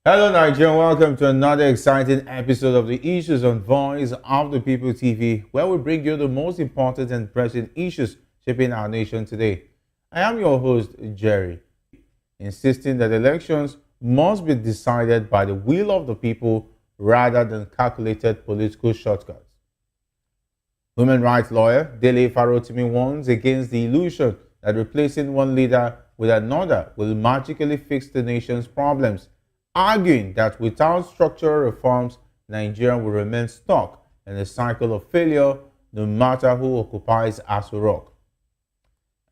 Hello, Nigeria. Welcome to another exciting episode of the Issues on Voice of the People TV, where we bring you the most important and pressing issues shaping our nation today. I am your host, Jerry, insisting that elections must be decided by the will of the people rather than calculated political shortcuts. Human rights lawyer Dele Farotimi warns against the illusion that replacing one leader with another will magically fix the nation's problems, arguing that without structural reforms, Nigeria will remain stuck in a cycle of failure no matter who occupies Aso Rock.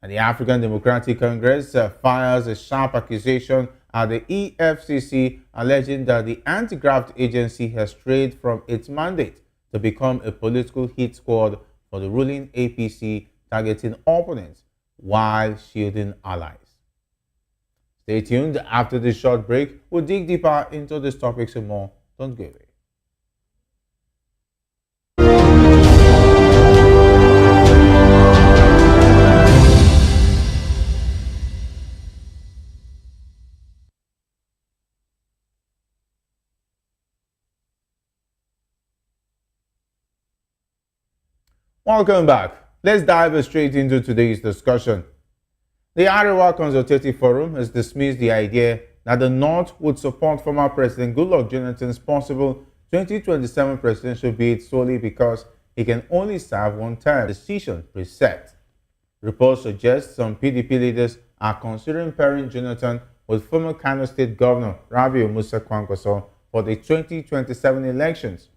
And the African Democratic Congress fires a sharp accusation at the EFCC, alleging that the anti-graft agency has strayed from its mandate to become a political hit squad for the ruling APC, targeting opponents while shielding allies. Stay tuned. After this short break, we'll dig deeper into these topics and more. Don't go away. Welcome back. Let's dive straight into today's discussion. The Arewa Consultative Forum has dismissed the idea that the North would support former President Goodluck Jonathan's possible 2027 presidential bid solely because he can only serve one term. Decision preset. Reports suggest some PDP leaders are considering pairing Jonathan with former Kano State Governor Rabiu Musa Kwankwaso for the 2027 elections.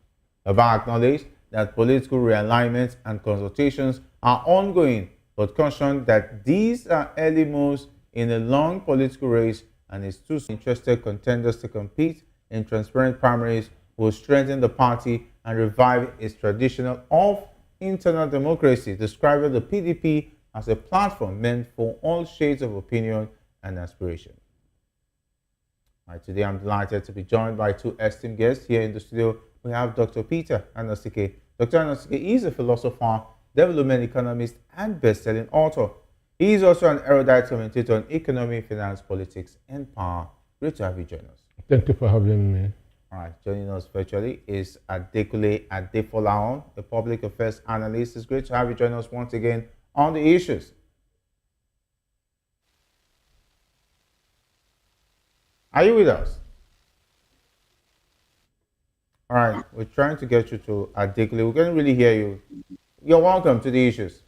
Baba acknowledged that political realignment and consultations are ongoing, but cautioned that these are early moves in a long political race and is too interested contenders to compete in transparent primaries will strengthen the party and revive its tradition of internal democracy, describing the PDP as a platform meant for all shades of opinion and aspiration. Today I'm delighted to be joined by two esteemed guests here in the studio. We have Dr. Peter Anosike. Dr. Anosike is a philosopher, development economist, and best-selling author. He is also an erudite commentator on economy, finance, politics, and power. Great to have you join us. Thank you for having me. All right, joining us virtually is Adekule Adefolaon, a public affairs analyst. It's great to have you join us once again on the issues. Are you with us? All right, we're trying to get you to Adekule. We can't really hear you. You're welcome to the issues.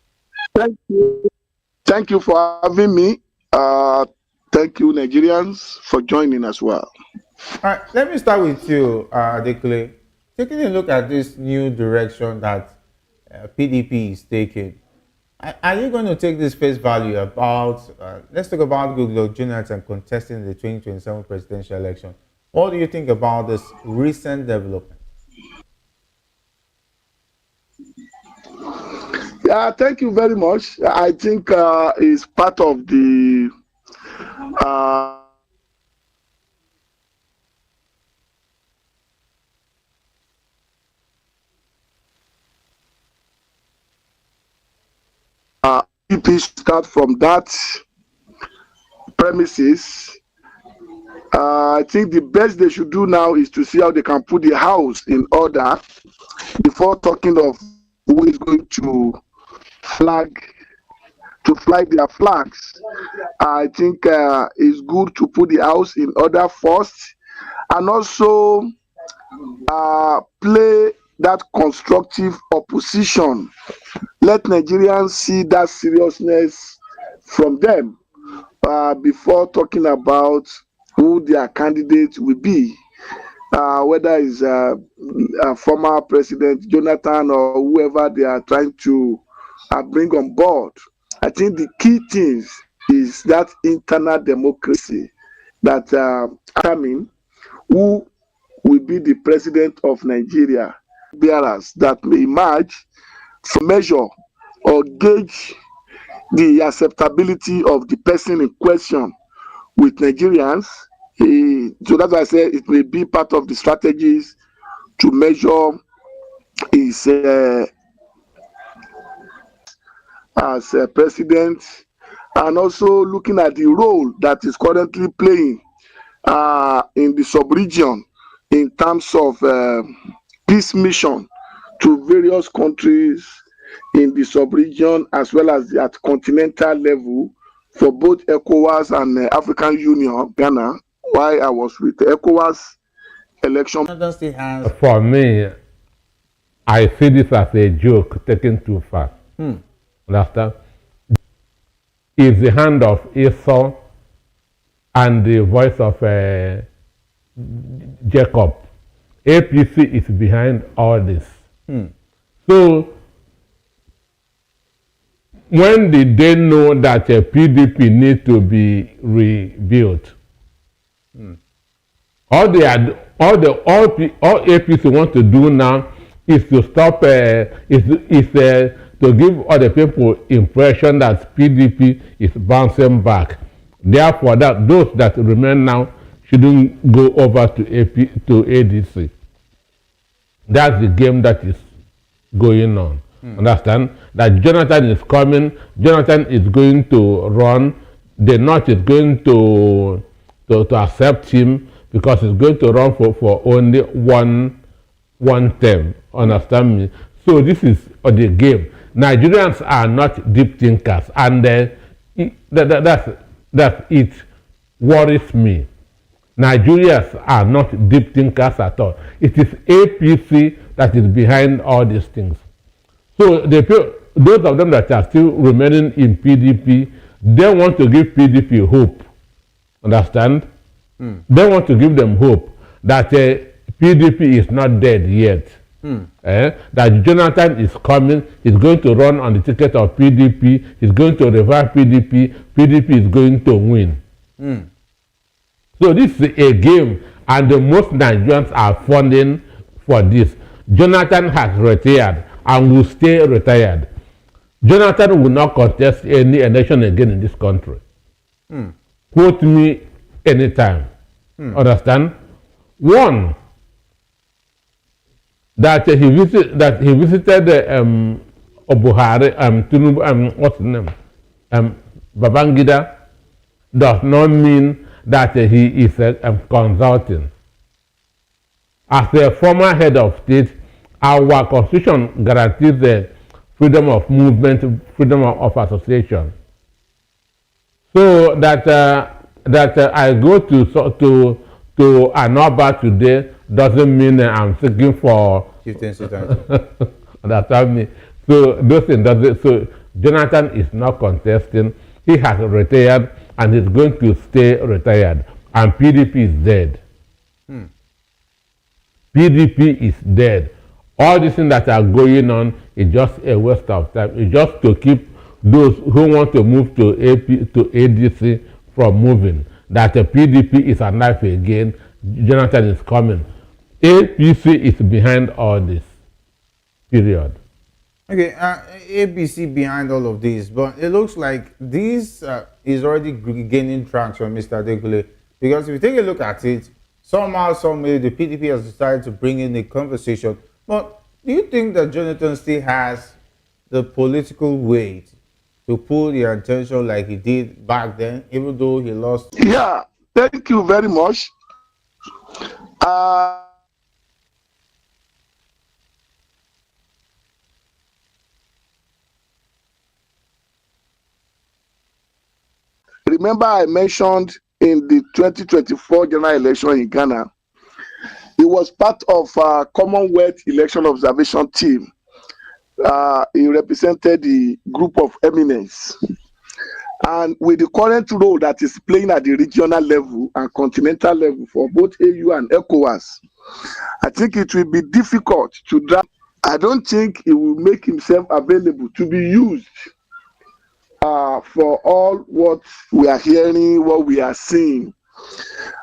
Thank you. Thank you for having me. Thank you, Nigerians, for joining as well. All right, let me start with you, Adekule. Taking a look at this new direction that PDP is taking, are you going to take this face value about, let's talk about Goodluck Jonathan contesting the 2027 presidential election? What do you think about this recent development? Yeah, thank you very much. I think it's part of the people start from that premises. I think the best they should do now is to see how they can put the house in order before talking of who is going to fly their flags. I think it's good to put the house in order first, and also play that constructive opposition. Let Nigerians see that seriousness from them before talking about who their candidate will be, whether it's former President Jonathan or whoever they are trying to bring on board. I think the key thing is that internal democracy that determine who will be the president of Nigeria, bearers that may emerge to measure or gauge the acceptability of the person in question with Nigerians. So that's why I say it may be part of the strategies to measure his as president, and also looking at the role that is currently playing in the sub-region in terms of peace mission to various countries in the sub-region as well as at continental level for both ECOWAS and African Union, Ghana, while I was with ECOWAS election. For me, I see this as a joke taken too far. Understand? It's the hand of Esau and the voice of Jacob. APC is behind all this. So, when did they know that a PDP needs to be rebuilt? All APC want to do now is to stop, to give other people impression that PDP is bouncing back. Therefore, that those that remain now shouldn't go over to ADC. That's the game that is going on. Understand? That Jonathan is coming, Jonathan is going to run, the North is going to accept him because he's going to run for only one term. Understand me? So this is the game. Nigerians are not deep thinkers, and that's it worries me. Nigerians are not deep thinkers at all. It is APC that is behind all these things. So those of them that are still remaining in PDP, they want to give PDP hope. Understand? They want to give them hope that PDP is not dead yet. That Jonathan is coming, he's going to run on the ticket of PDP, he's going to revive PDP, PDP is going to win. So this is a game, and the most Nigerians are funding for this. Jonathan has retired and will stay retired. Jonathan will not contest any election again in this country. Quote me anytime. Understand? One, that he visited Obuhari, Tinubu, what's his name? Babangida, does not mean that he is consulting. As a former head of state, our constitution guarantees the freedom of movement, freedom of association. So that I go to Anoba today doesn't mean I'm seeking for. Understand me? So those things doesn't. So Jonathan is not contesting. He has retired and is going to stay retired. And PDP is dead. PDP is dead. All these things that are going on is just a waste of time. It's just to keep those who want to move to ADC from moving. That the PDP is alive again. Jonathan is coming. APC is behind all this. Period. Okay, APC behind all of this, but it looks like this is already gaining traction, Mr. Adekule, because if you take a look at it, somehow, some way, the PDP has decided to bring in a conversation. But do you think that Jonathan still has the political weight to pull the attention like he did back then, even though he lost? Yeah, thank you very much. Remember, I mentioned in the 2024 general election in Ghana, he was part of a Commonwealth Election Observation Team. He represented the group of eminence. And with the current role that is playing at the regional level and continental level for both AU and ECOWAS, I think it will be difficult to drag. I don't think he will make himself available to be used for all what we are hearing, what we are seeing.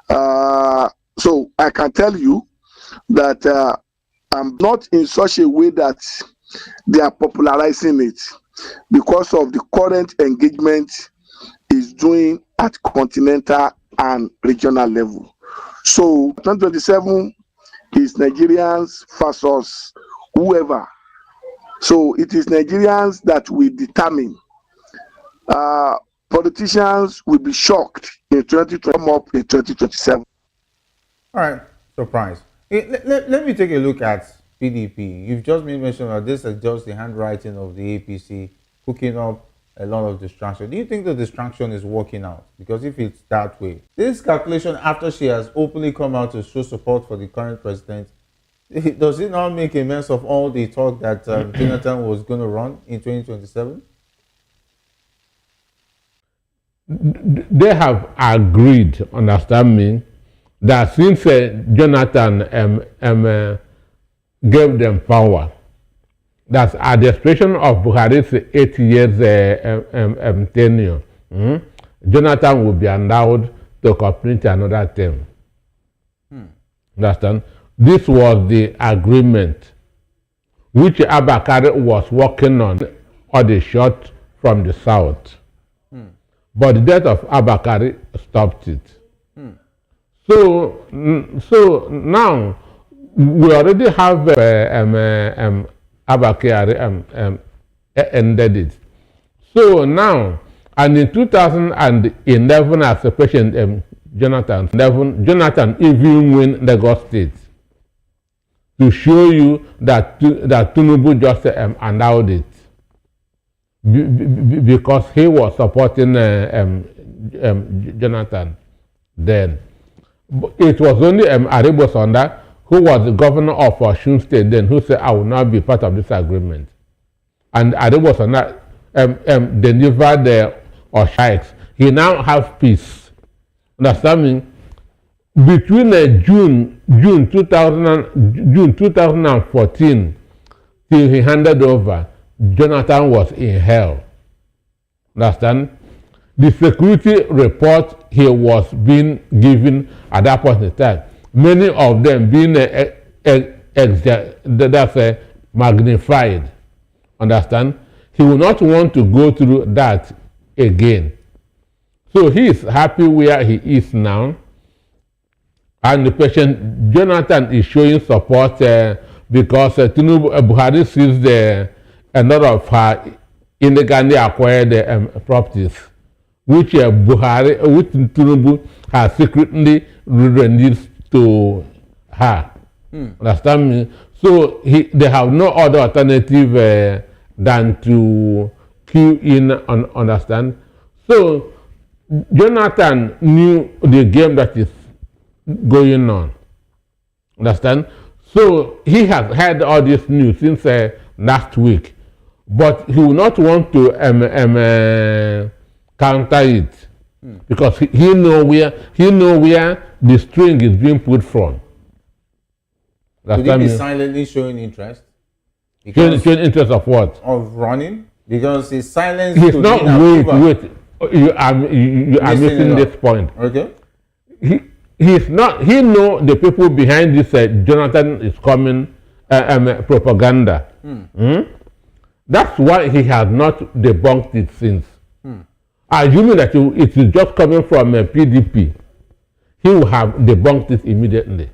So I can tell you that I'm not in such a way that they are popularizing it because of the current engagement is doing at continental and regional level. So 2027 is Nigerians versus whoever. So it is Nigerians that will determine politicians will be shocked in 2020, come up in 2027. All right, surprise. Let me take a look at PDP. You've just made mention of this as just the handwriting of the APC cooking up a lot of distraction. Do you think the distraction is working out? Because if it's that way, this calculation after she has openly come out to show support for the current president, does it not make a mess of all the talk that Jonathan was going to run in 2027? They have agreed, understand me, that since Jonathan gave them power, that at the expiration of Buhari's 8 years tenure, Jonathan will be allowed to complete another term. Understand? This was the agreement which Abakari was working on the shot from the south. But the death of Abakari stopped it. So now we already have Abakari ended it. So now, and in 2011, as a President Jonathan even win Lagos State, to show you that Tinubu just allowed it because he was supporting Jonathan then. It was only Aribo Sonda, who was the governor of Osun State then, who said, I will not be part of this agreement. And Aribo Sonda delivered the Oshaiks. He now has peace. Understand me? Between June 2014 till he handed over, Jonathan was in hell. Understand? The security report he was being given at that point in time, many of them being magnified. Understand? He will not want to go through that again. So he is happy where he is now. And the President Jonathan is showing support because Buhari sees a lot of her illegally acquired properties, which Tinubu has secretly released to her. Understand me? So they have no other alternative than to queue in and understand. So Jonathan knew the game that is going on. Understand? So he has had all this news since last week, but he will not want to counter it because he know where the string is being put from. Could he be silently showing interest? Showing interest of what? Of running? Because his silence. He's not. Wait. You are missing this point. Okay. He's not. He know the people behind this Jonathan is coming propaganda. That's why he has not debunked it since. Assuming that it is just coming from PDP, he will have debunked it immediately.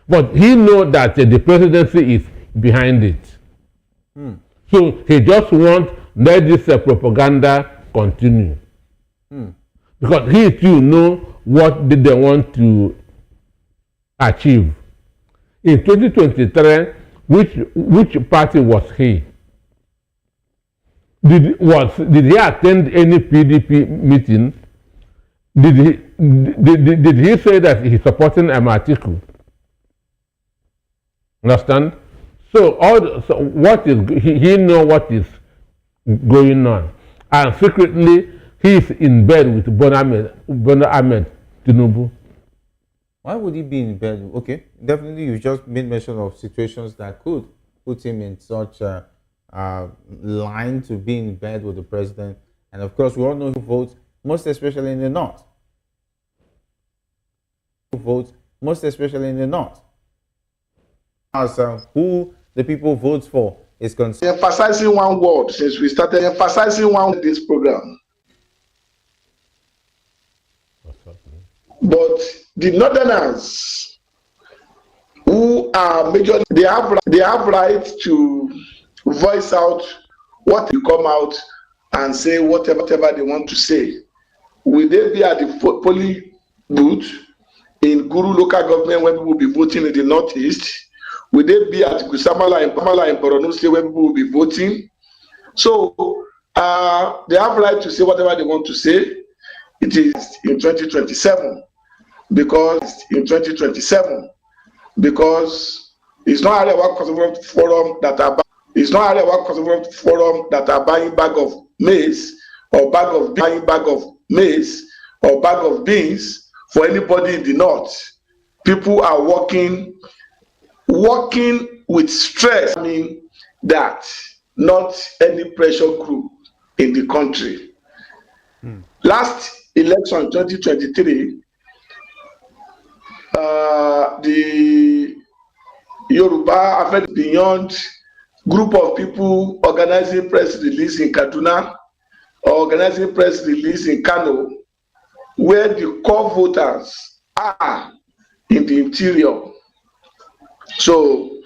But he knows that the presidency is behind it. So he just wants let this propaganda continue. Because he too know what did they want to achieve. In 2023, which party was he? Did he attend any PDP meeting? Did he say that he's supporting Amatiku? Understand? So what is he know what is going on, and secretly he is in bed with Bola Ahmed Tinubu. Why would he be in bed? Okay, definitely you just made mention of situations that could put him in such a line to be in bed with the president. And of course, we all know who votes, most especially in the north. Who votes, most especially in the north. As who the people vote for is concerned. Emphasizing one word since we started emphasizing this program. But the northerners who are majorly, they have right to voice out what will come out and say whatever they want to say? Will they be at the polling booth in Guru local government when people will be voting in the northeast? Will they be at Gusamala in Borno State when people will be voting? So they have right to say whatever they want to say. It is in 2027 because it's not Arewa Conservative Forum that are buying bag of maize or bag of beans for anybody in the north. People are working with stress. I mean that not any pressure group in the country. Last election 2023, the Yoruba affect beyond group of people organizing press release in Kaduna, organizing press release in Kano, where the core voters are in the interior. So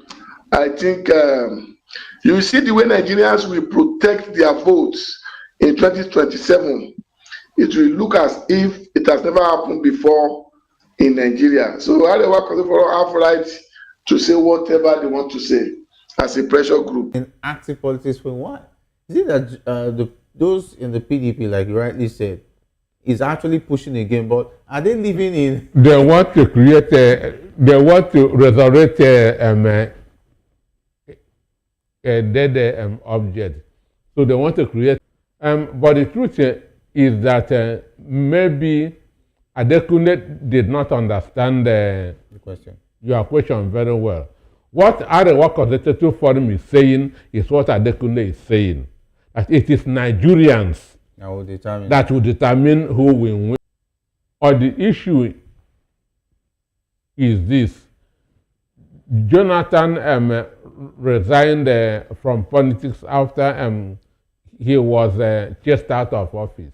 I think you see the way Nigerians will protect their votes in 2027. It will look as if it has never happened before in Nigeria. So Arewa Conservative have right to say whatever they want to say as a pressure group. In active politics for what? Is it that those in the PDP, like you rightly said, is actually pushing again, but are they living in? They want to create they want to resurrect a dead object. So they want to create. But the truth is that maybe Adekunle did not understand The question. your question very well. What Arewa Consultative Forum is saying is what Adekunle is saying. That it is Nigerians that will determine who will win. Or the issue is this. Jonathan resigned from politics after he was chased out of office,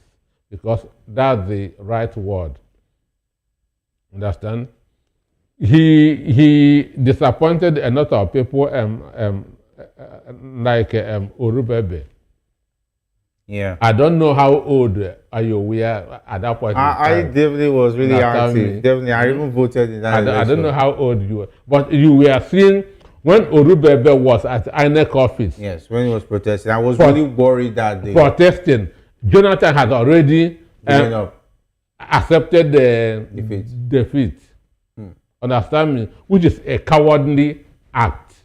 because that's the right word. Understand? He disappointed a lot of people like Orubebe. Yeah. I don't know how old are you were at that point. I definitely was really active. Definitely, I even voted in that election. I don't know how old you were, but you were seeing when Orubebe was at INEC office. Yes, when he was protesting, I was really worried that day. Protesting, Jonathan had already accepted the defeat. Understand me? Which is a cowardly act.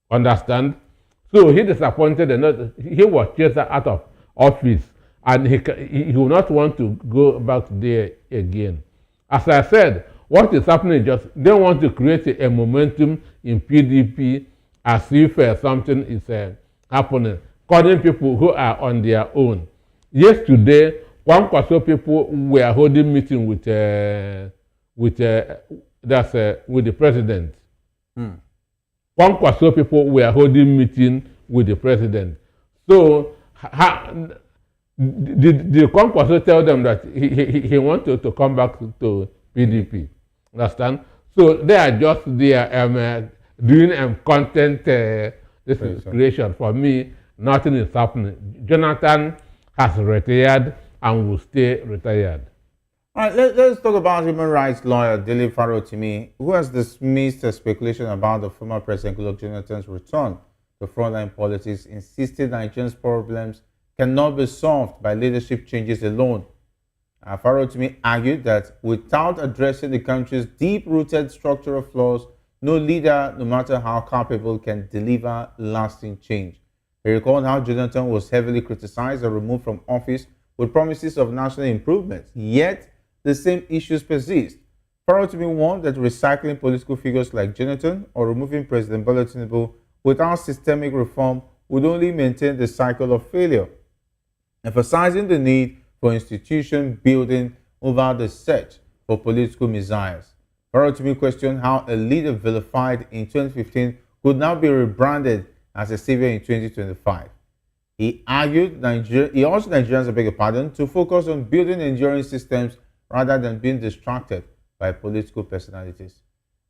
Understand? So he disappointed and he was chased out of office, and he will not want to go back there again. As I said, what is happening is just they want to create a momentum in PDP as if something is happening, calling people who are on their own. Yesterday, Kwankwaso people were holding meeting with the president. Kwankwaso people were holding meeting with the president. So did Kwankwaso tell them that he wanted to come back to PDP? Understand? So they are just there doing content this is creation. For me, nothing is happening. Jonathan has retired and will stay retired. All right, let's talk about human rights lawyer Dilip Farotimi, who has dismissed the speculation about the former President Goodluck Jonathan's return to frontline politics, insisting Nigerians' problems cannot be solved by leadership changes alone. Farotimi argued that without addressing the country's deep-rooted structural flaws, no leader, no matter how capable, can deliver lasting change. He recalled how Jonathan was heavily criticized and removed from office with promises of national improvements, yet the same issues persist. Farotimi warned that recycling political figures like Jonathan or removing President Bola Tinubu without systemic reform would only maintain the cycle of failure, emphasizing the need for institution building over the search for political messiahs. Farotimi questioned how a leader vilified in 2015 could now be rebranded as a savior in 2025. He argued he urged Nigerians, to focus on building enduring systems rather than being distracted by political personalities.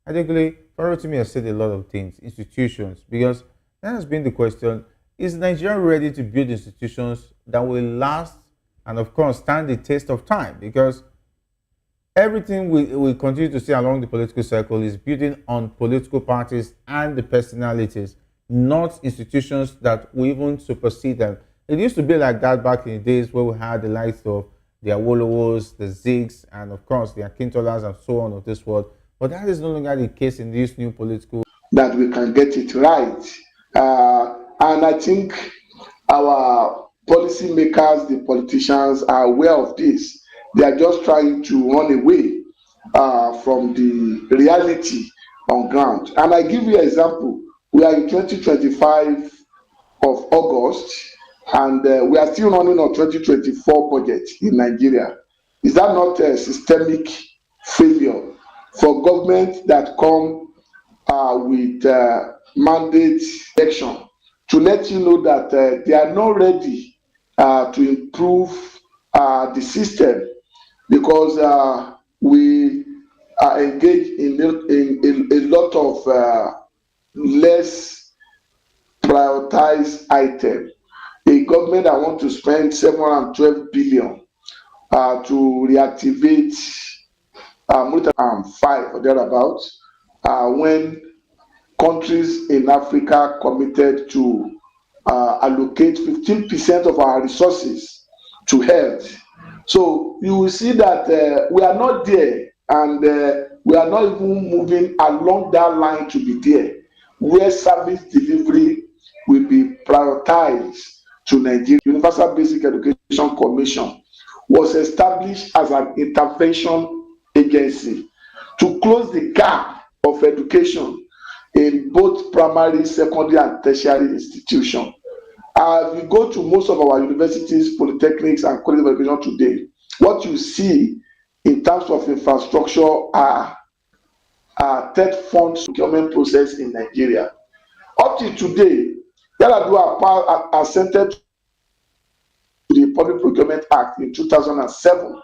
I think Farotimi has said a lot of things, institutions, because that has been the question. Is Nigeria ready to build institutions that will last and, of course, stand the test of time? Because everything we continue to see along the political circle is building on political parties and the personalities, not institutions that will even supersede them. It used to be like that back in the days where we had the likes of the Awolowos, the Zigs, and of course the Akintolas and so on of this world. But that is no longer the case in this new political. That we can get it right. And I think our policymakers, the politicians, are aware of this. They are just trying to run away from the reality on ground. And I give you an example. We are in 2025 of August, and we are still running on 2024 budget in Nigeria. Is that not a systemic failure for government that come with mandate election to let you know that they are not ready to improve the system, because we are engaged in a lot of less prioritized items. A government that want to spend 712 billion to reactivate military 5 or thereabouts, when countries in Africa committed to allocate 15% of our resources to health. So you will see that we are not there, and we are not even moving along that line to be there, where service delivery will be prioritized to Nigeria. Universal Basic Education Commission was established as an intervention agency to close the gap of education in both primary, secondary, and tertiary institutions. If you go to most of our universities, polytechnics, and colleges of education today, what you see in terms of infrastructure are third funds procurement process in Nigeria. Up to today, Yar'Adua assented to the Public Procurement Act in 2007.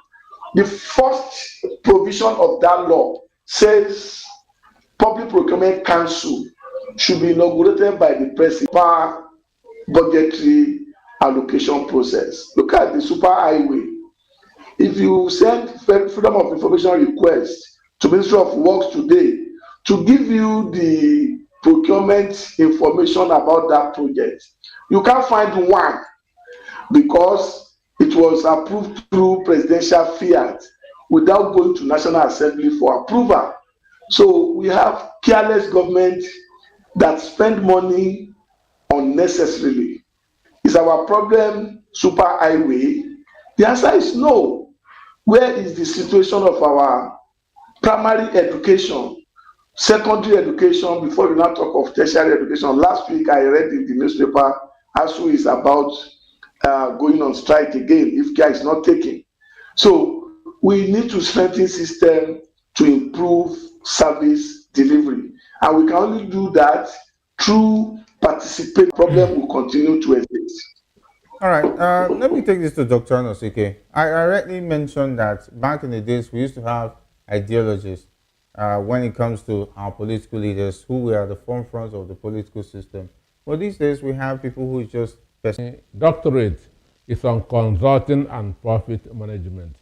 The first provision of that law says Public Procurement Council should be inaugurated by the President budgetary allocation process. Look at the superhighway. If you send freedom of information request to Ministry of Works today to give you the procurement information about that project, you can't find one, because it was approved through presidential fiat without going to National Assembly for approval. So we have careless government that spend money unnecessarily. Is our problem superhighway? The answer is no. Where is the situation of our primary education, secondary education, before we now talk of tertiary education? Last week I read in the newspaper ASU is about going on strike again if care is not taken. So we need to strengthen system to improve service delivery, and we can only do that through participate. Problem will continue to exist. All right, let me take this to Dr. Anosike. I already mentioned that back in the days we used to have ideologists when it comes to our political leaders who were at the forefront of the political system. But these days we have people who just doctorate is on consulting and profit management,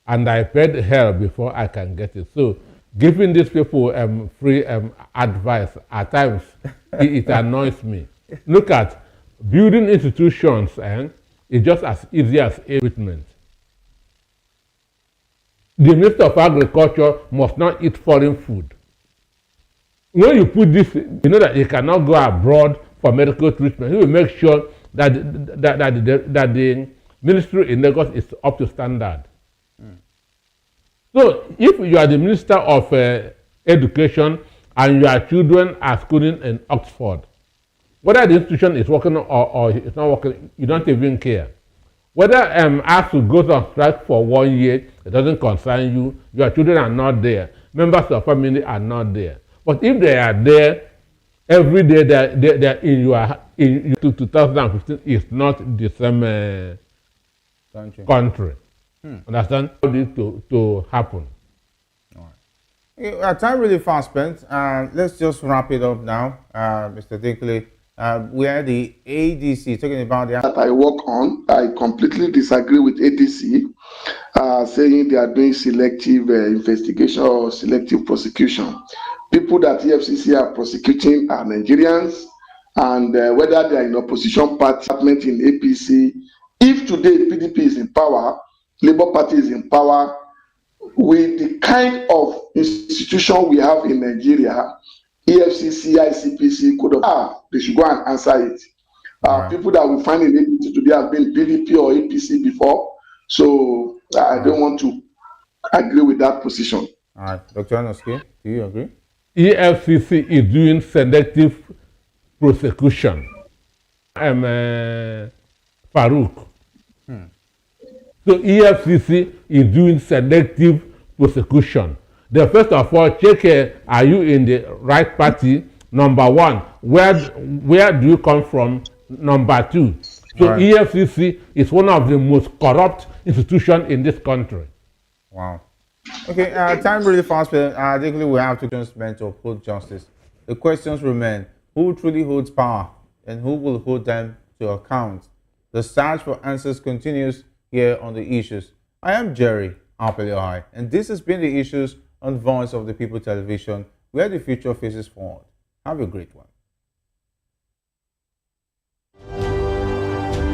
and I paid hell before I can get it. So giving these people free advice at times it annoys me. Look at building institutions, it's just as easy as equipment. The Minister of Agriculture must not eat foreign food. When you put this, you know that he cannot go abroad for medical treatment. He will make sure that the ministry in Lagos is up to standard. So if you are the Minister of Education and your children are schooling in Oxford, whether the institution is working or it's not working, you don't even care. Whether ASU goes on strike for 1 year, it doesn't concern you. Your children are not there. Members of family are not there. But if they are there, every day they're in 2015 is not the same country. Understand? How this to happen. All right. Our time really fast spent. Let's just wrap it up now, Mr. Dinkley. where the ADC, talking about the that I work on, I completely disagree with ADC, saying they are doing selective investigation or selective prosecution. People that EFCC are prosecuting are Nigerians, and whether they are in opposition party in APC, if today PDP is in power, Labour Party is in power, with the kind of institution we have in Nigeria, EFCC, ICPC, they should go and answer it. Right. People that we find in APC today have been PDP or APC before, so I don't want to agree with that position. All right, Dr. Anoski, do you agree? EFCC is doing selective prosecution. Farouk. So EFCC is doing selective prosecution. They first of all check, are you in the right party? Number one, where do you come from? Number two. So right. EFCC is one of the most corrupt institutions in this country. Wow. Okay, time really fast, but I think we have to just meant to uphold justice. The questions remain: who truly holds power, and who will hold them to account? The search for answers continues here on The Issues. I am Jerry Apeliohai, and this has been The Issues on Voice of the People Television, where the future faces forward. Have a great one.